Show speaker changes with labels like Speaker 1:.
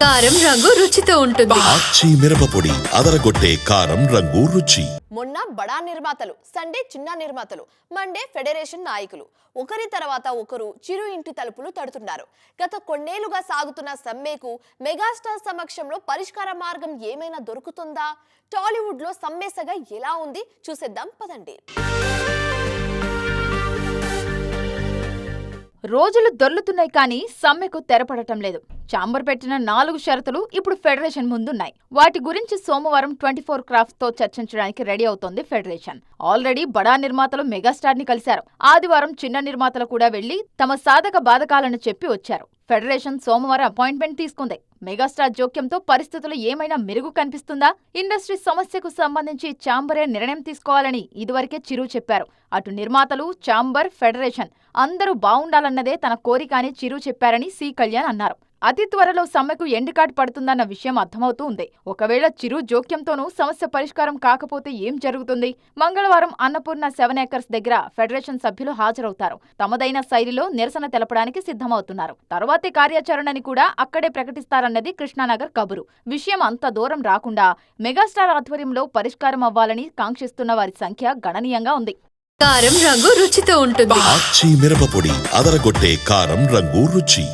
Speaker 1: కారం రంగు రుచితో ఉంటుంది.
Speaker 2: ఆచి మిరపపొడి అదరగొట్టే కారం రంగు రుచి.
Speaker 3: మొన్న బడా నిర్మాతలు, సండే చిన్న నిర్మాతలు, మండే ఫెడరేషన్ నాయకులు ఒకరి తర్వాత ఒకరు చిరు ఇంటి తలుపులు తడుతున్నారు. గత కొన్నేళ్లుగా సాగుతున్న సమ్మెకు మెగాస్టార్ సమక్షంలో పరిష్కార మార్గం ఏమైనా దొరుకుతుందా? టాలీవుడ్ లో సమ్మెసగా ఎలా ఉంది చూసేద్దాం పదండి.
Speaker 4: రోజులు దొర్లుతున్నాయి కానీ సమ్మెకు తెరపడటం లేదు. చాంబర్ పెట్టిన 4 షరతులు ఇప్పుడు ఫెడరేషన్ ముందున్నాయి. వాటి గురించి సోమవారం 24 క్రాఫ్ట్స్ తో చర్చించడానికి రెడీ అవుతోంది ఫెడరేషన్. ఆల్రెడీ బడా నిర్మాతలు మెగాస్టార్ ని కలిశారు. ఆదివారం చిన్న నిర్మాతలు కూడా వెళ్లి తమ సాధక బాధకాలను చెప్పి వచ్చారు. ఫెడరేషన్ సోమవారం అపాయింట్మెంట్ తీసుకుంది. మెగాస్టార్ జోక్యంతో పరిస్థితులు ఏమైనా మెరుగు కనిపిస్తుందా? ఇండస్ట్రీ సమస్యకు సంబంధించి చాంబరే నిర్ణయం తీసుకోవాలని ఇదివరకే చిరు చెప్పారు. అటు నిర్మాతలు, చాంబర్, ఫెడరేషన్ అందరూ బావుండాలన్నదే తన కోరిక అని చిరు చెప్పారని సి కళ్యాణ్ అన్నారు. అతి త్వరలో సమ్మెకు ఎండుకాటు పడుతుందన్న విషయం అర్థమవుతూ ఉంది. ఒకవేళ చిరు జోక్యంతోనూ సమస్య పరిష్కారం కాకపోతే ఏం జరుగుతుంది? మంగళవారం అన్నపూర్ణ 7 ఏకర్స్ దగ్గర ఫెడరేషన్ సభ్యులు హాజరవుతారు. తమదైన శైలిలో నిరసన తెలపడానికి సిద్ధమవుతున్నారు. తర్వాతి కార్యాచరణని కూడా అక్కడే ప్రకటిస్తారన్నది కృష్ణానగర్ కబురు. విషయం అంత దూరం రాకుండా మెగాస్టార్ ఆధ్వర్యంలో పరిష్కారం అవ్వాలని కాంక్షిస్తున్న వారి సంఖ్య గణనీయంగా ఉంది.
Speaker 1: కారం రంగు రుచితో ఉంటుంది.
Speaker 2: ఆచి మిరపపొడి అదరగొట్టే కారం రంగు రుచి.